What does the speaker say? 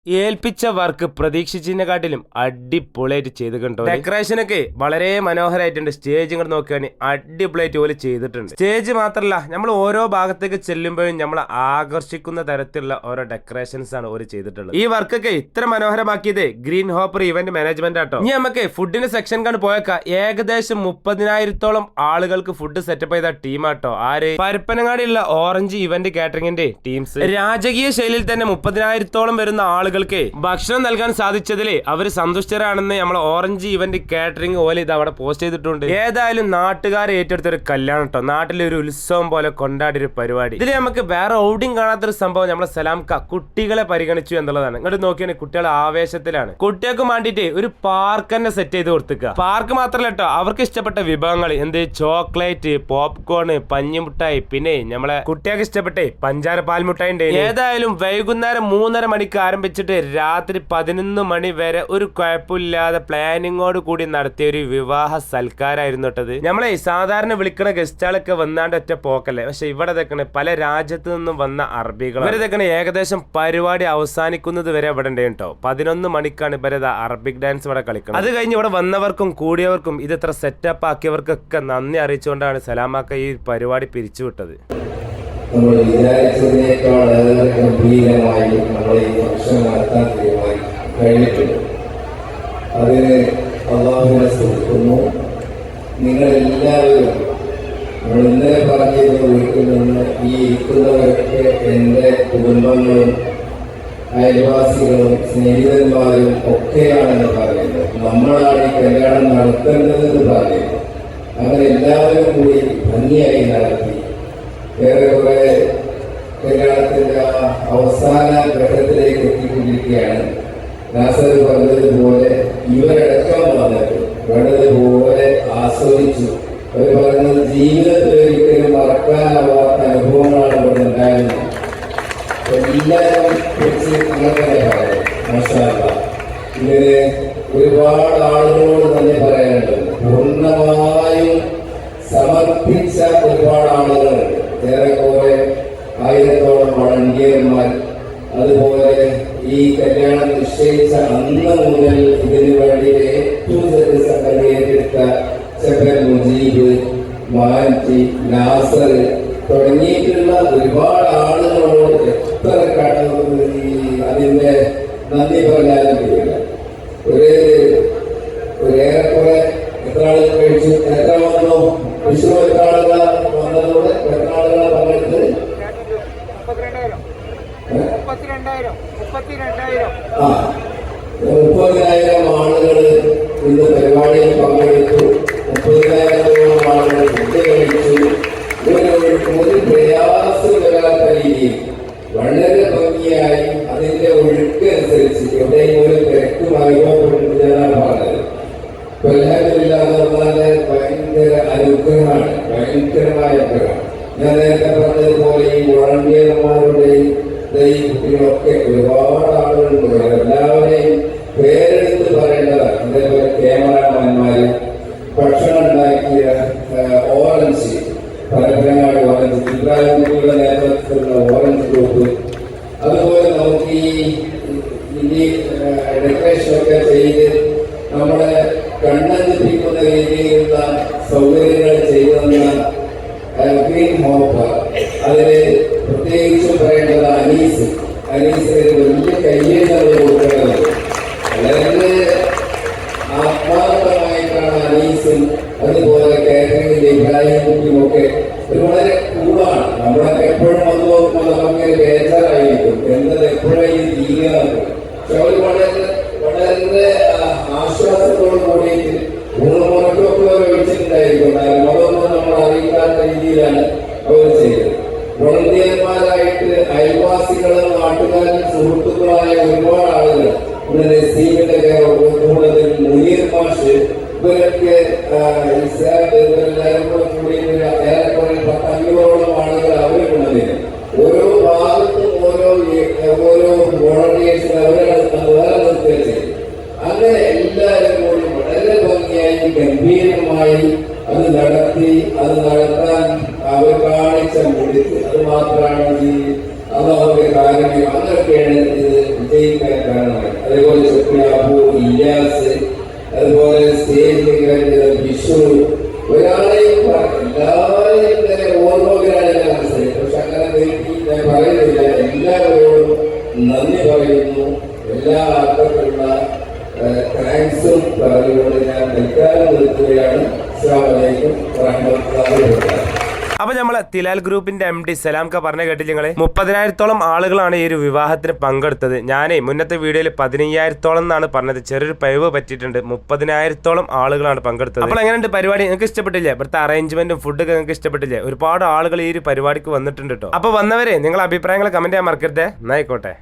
ഏൽപ്പിച്ച വർക്ക് പ്രതീക്ഷിച്ചതിനെക്കാട്ടിലും അടിപൊളിയായിട്ട് ചെയ്ത് കണ്ടോ. ഡെക്കറേഷനൊക്കെ വളരെ മനോഹരമായിട്ടുണ്ട്. സ്റ്റേജ് ഇങ്ങോട്ട് നോക്കുകയാണെങ്കിൽ അടിപൊളിയായിട്ട് പോലെ ചെയ്തിട്ടുണ്ട്. സ്റ്റേജ് മാത്രമല്ല, നമ്മൾ ഓരോ ഭാഗത്തേക്ക് ചെല്ലുമ്പോഴും നമ്മളെ ആകർഷിക്കുന്ന തരത്തിലുള്ള ഓരോ ഡെക്കറേഷൻസ് ആണ് ഓര് ചെയ്തിട്ടുള്ളത്. ഈ വർക്കൊക്കെ ഇത്ര മനോഹരമാക്കിയത് ഗ്രീൻ ഹോപ്പർ ഇവന്റ് മാനേജ്മെന്റ് ആട്ടോ. ഇനി നമുക്ക് ഫുഡിന്റെ സെക്ഷൻ കണ്ട് പോയേക്കാം. ഏകദേശം 30,000-ഓളം ആളുകൾക്ക് ഫുഡ് സെറ്റപ്പ് ചെയ്ത ടീമാട്ടോ. ആര്? പരപ്പനങ്ങാടിയുള്ള ഓറഞ്ച് ഇവന്റ് കാറ്ററിംഗിന്റെ ടീംസ്. രാജകീയ ശൈലിയിൽ തന്നെ 30,000-ഓളം വരുന്ന ആളുകൾക്ക് ഭക്ഷണം നൽകാൻ സാധിച്ചതിൽ അവർ സന്തുഷ്ടരാണെന്ന് നമ്മൾ ഓറഞ്ച് ഇവന്റ് കാറ്ററിംഗ് പോലെ ഇത് അവിടെ പോസ്റ്റ് ചെയ്തിട്ടുണ്ട്. ഏതായാലും നാട്ടുകാരെ ഏറ്റെടുത്തൊരു കല്യാണം കേട്ടോ. നാട്ടിലെ ഒരു ഉത്സവം പോലെ കൊണ്ടാടിയ ഒരു പരിപാടി. ഇതിൽ നമുക്ക് വേറെ ഔട്ടിങ് കാണാത്തൊരു സംഭവം നമ്മളെ സലാംക്ക കുട്ടികളെ പരിഗണിച്ചു എന്നുള്ളതാണ്. ഇങ്ങോട്ട് നോക്കിയാൽ കുട്ടികൾ ആവേശത്തിലാണ്. കുട്ടികൾക്ക് വേണ്ടിയിട്ട് ഒരു പാർക്ക് തന്നെ സെറ്റ് ചെയ്ത് കൊടുത്തുക. പാർക്ക് മാത്രമല്ല കേട്ടോ, അവർക്ക് ഇഷ്ടപ്പെട്ട വിഭവങ്ങൾ എന്ത് ചോക്ലേറ്റ്, പോപ്കോൺ, പഞ്ഞിമുട്ടായി, പിന്നെ നമ്മളെ കുട്ടികൾക്ക് ഇഷ്ടപ്പെട്ടേ പഞ്ചാര പാൽമുട്ടായി ഉണ്ട്. ഏതായാലും വൈകുന്നേരം 3:30 മണിക്ക് ആരംഭിച്ചിട്ട് രാത്രി 11 മണി വരെ ഒരു കുഴപ്പമില്ലാതെ പ്ലാനിങ്ങോട് കൂടി നടത്തിയ ഒരു വിവാഹ സൽക്കാരായിരുന്നു കേട്ടത്. നമ്മളെ സാധാരണ വിളിക്കണ ഗസ്റ്റുകളൊക്കെ വന്നാണ്ട് ഒറ്റ പോക്കല്ലേ. പക്ഷെ ഇവിടെ തെക്കണ പല രാജ്യത്തു നിന്നും വന്ന അറബികൾ. ഇവരെ തെക്കണ ഏകദേശം പരിപാടി അവസാനിക്കുന്നത് വരെ ഇവിടെ ഉണ്ട് കേട്ടോ. 11 മണിക്കാണ് ഇവരെ അറബിക് ഡാൻസ് ഇവിടെ കളിക്കുന്നത്. അത് കഴിഞ്ഞ് ഇവിടെ വന്നവർക്കും കൂടിയവർക്കും ഇത് ഇത്ര സെറ്റപ്പ് ആക്കിയവർക്കൊക്കെ നന്ദി അറിയിച്ചുകൊണ്ടാണ് സലാമാക്ക ഈ പരിപാടി പിരിച്ചുവിട്ടത്. നമ്മൾ വിചാരിച്ചതിനേക്കാൾ ഏറെ ഗംഭീരമായി നമ്മൾ ഈ ഫംഗ്ഷൻ നടത്താൻ കഴിഞ്ഞിട്ടുണ്ട്. അതിന് അള്ളാഹുവിനെ സ്തുതിക്കുന്നു. നിങ്ങളെല്ലാവരും നമ്മൾ ഇന്നലെ പറഞ്ഞിരുന്ന വീട്ടിൽ നിന്ന് ഈ ഇരിക്കുന്നവരൊക്കെ എൻ്റെ കുടുംബങ്ങളും അയൽവാസികളും സ്നേഹിതന്മാരും ഒക്കെയാണെന്ന് പറയുന്നത്. നമ്മളാണ് ഈ കല്യാണം നടത്തേണ്ടതെന്ന് പറയുന്നത്. അങ്ങനെ എല്ലാവരും കൂടി ഭംഗിയായി നടത്തി ഏറെക്കുറെ കല്യാണത്തിന്റെ അവസാന ഘട്ടത്തിലേക്ക് എത്തിക്കൊണ്ടിരിക്കുകയാണ്. നാസർ പറഞ്ഞതുപോലെ ഇവരടക്കം വന്നിട്ട് വേണ്ടതുപോലെ ആസ്വദിച്ചു. അവർ പറയുന്നത് ജീവിതത്തിൽ ഒരിക്കലും മറക്കാനാവാത്ത അനുഭവങ്ങളാണ് ഇവിടെ ഉണ്ടായിരുന്നത്. എല്ലാവരും കുറിച്ച് അങ്ങനെ പറയാം. മാഷാ അല്ലാഹ്. ഇതിന് ഒരുപാട് ആളുകളോട് തന്നെ പറയാനുണ്ട്. പൂർണ്ണമായും സമർപ്പിച്ച ഒരുപാട് ആളുകളുണ്ട്. ഏറെക്കുറെ 1000-ഓളം വളണ്ടിയർമാർ. അതുപോലെ ഈ കല്യാണം നിശ്ചയിച്ച അന്ന് മുതൽ ഇതിനു വേണ്ടി ഏറ്റവും സംഘടന ഏറ്റെടുത്ത ചെക്കൻ മുജീബ്, മാറ്റി, നാസർ തുടങ്ങിയിട്ടുള്ള ഒരുപാട് ആളുകളോട് എത്ര അതിന്റെ നന്ദി പറഞ്ഞാലും തീരില്ല. ഏറെക്കുറെ എത്ര ആളുകൾ കഴിച്ചു, എത്ര വന്നു വിഷു, എത്ര ആളുകൾ വന്നതോടെ എത്ര ആളുകളെ പങ്കെടുത്ത് 30,000 ആളുകൾ ഇന്ന് പരിപാടിയിൽ പങ്കെടുത്തു. 30,000-ഓളം ആളുകൾ ഫുഡ് കഴിച്ചു. ഒരു പ്രയാസം വരാത്ത രീതിയിൽ വളരെ ഭംഗിയായി അതിന്റെ ഒഴുക്ക് അനുസരിച്ച് എവിടെയും ഒരു തിരക്കും അനുഭവപ്പെടുന്നതാണ് പറഞ്ഞത്. കൊല്ലാമില്ലാതെ പറഞ്ഞാല് ഭയങ്കര അനുഗ്രഹമാണ്, ഭയങ്കരമായ അനുഗ്രഹം. ഞാൻ നേരത്തെ പറഞ്ഞതുപോലെ ഈ വളണ്ടിയർമാരുടെയും ഈ കുട്ടികളൊക്കെ ഒരുപാട് ആളുകളുണ്ട്. എല്ലാവരെയും പേരെടുത്ത് പറയേണ്ടതാണ്. അതേപോലെ ക്യാമറാമാന്മാര്, ഭക്ഷണം ഉണ്ടാക്കിയ ഓറഞ്ച് പരപ്പനങ്ങാട് ഓറഞ്ച്, ഇബ്രാഹിം കുട്ടിയുടെ നേതൃത്വത്തിലുള്ള ഓറഞ്ച് ഗ്രൂപ്പ്, അതുപോലെ നമുക്ക് ഈ ഡെക്കറേഷനൊക്കെ ചെയ്ത് നമ്മളെ കണ്ണഞ്ചിപ്പിക്കുന്ന രീതിയിലുള്ള സൗകര്യങ്ങൾ ചെയ്തെന്ന ഗ്രീൻ ഹോപ്പർ. അതിന് പ്രത്യേകിച്ചും പറയേണ്ടത് അനീസിന് വലിയ കയ്യേറ്റം കൊടുക്കുന്നത്. വളരെ ആത്മാർത്ഥമായിട്ടാണ് അനീസും അതുപോലെ കേരളത്തിലെ ഇബ്രാഹിം കുട്ടിയുമൊക്കെ വളരെ കൂടാണ്. നമ്മളൊക്കെ എപ്പോഴും വന്ന് നോക്കുമ്പോൾ നമുക്ക് ബേജാറായിരിക്കും എന്നത് എപ്പോഴും തീരുക. പക്ഷെ അവർ വളരെ ആശ്വാസത്തോടു കൂടിയിട്ട് ഉണർമുറക്കൊക്കെ ഒഴിച്ചിട്ടുണ്ടായിരിക്കും. അതൊന്നും നമ്മൾ അറിയിക്കാത്ത രീതിയിലാണ് അവർ ചെയ്തത്. വളണ്ടിയർമാരായിട്ട് അയൽവാസികളും നാട്ടുകാരും സുഹൃത്തുക്കളായ ഒരുപാട് ആളുകൾ, നസീമിന്റെ കൂടുതൽ മുനീർ മാഷ്, ഇവരൊക്കെ എല്ലാവരും കൂടെ കൂടി ഏറെക്കുറെ 500-ഓളം ആളുകൾ അവരുള്ളതിന് ഓരോ ഭാഗത്തും ഓരോ വോളണ്ടിയേഴ്സ് വേറെ നിർത്തുക ചെയ്തു. അങ്ങനെ എല്ലാവരും കൂടി വളരെ ഭംഗിയായി ഗംഭീരമായി അത് നടത്തി. അത് നടത്താൻ അവർ കാണിച്ച മുടിച്ച് അത് മാത്രമാണ് ഈ അതൊക്കെ കാരണം അതൊക്കെയാണ് ഇത് വിജയിക്കാൻ കാരണമായി. അതേപോലെ ചെപ്പിയാപ്പു, ഇല്ലാസ്, അതുപോലെ സ്റ്റേജിൽ വിഷു, ഒരാളെയും എല്ലാവരെയും തന്നെ ഓർമ്മകളാണ് ഞാൻ മനസ്സിലായി. പക്ഷെ അങ്ങനെ ഞാൻ പറയുന്നില്ല. എല്ലാവരോടും നന്ദി പറയുന്നു. എല്ലാ അർത്ഥത്തിലുള്ള താങ്ക്സും പറഞ്ഞുകൊണ്ട് ഞാൻ തൽക്കാലം നിർത്തുകയാണ്. അസ്സലാമു അലൈക്കും വറഹ്മത്തുള്ളാഹി വബറകാതുഹു. അപ്പൊ നമ്മളെ തിലാൽ ഗ്രൂപ്പിന്റെ MD സലാംക പറഞ്ഞ കേട്ടില്ല നിങ്ങള് 30,000-ഓളം ആളുകളാണ് ഈ ഒരു വിവാഹത്തിന് പങ്കെടുത്തത്. ഞാനേ മുന്നത്തെ വീഡിയോയിൽ 15,000-ഓളം എന്നാണ് പറഞ്ഞത്. ചെറിയൊരു പിഴവ് പറ്റിയിട്ടുണ്ട്. 30,000-ഓളം ആളുകളാണ് പങ്കെടുത്തത്. അപ്പോൾ എങ്ങനെയുണ്ട് പരിപാടി? നിങ്ങൾക്ക് ഇഷ്ടപ്പെട്ടില്ലേ? ഇവിടുത്തെ അറേഞ്ച്മെന്റും ഫുഡൊക്കെ നിങ്ങൾക്ക് ഇഷ്ടപ്പെട്ടില്ലേ? ഒരുപാട് ആളുകൾ ഈ ഒരു പരിപാടിക്ക് വന്നിട്ടുണ്ട് കേട്ടോ. അപ്പൊ വന്നവരെ നിങ്ങൾ അഭിപ്രായങ്ങൾ കമന്റ് ചെയ്യാൻ മറക്കരുതേ. എന്നായിക്കോട്ടെ.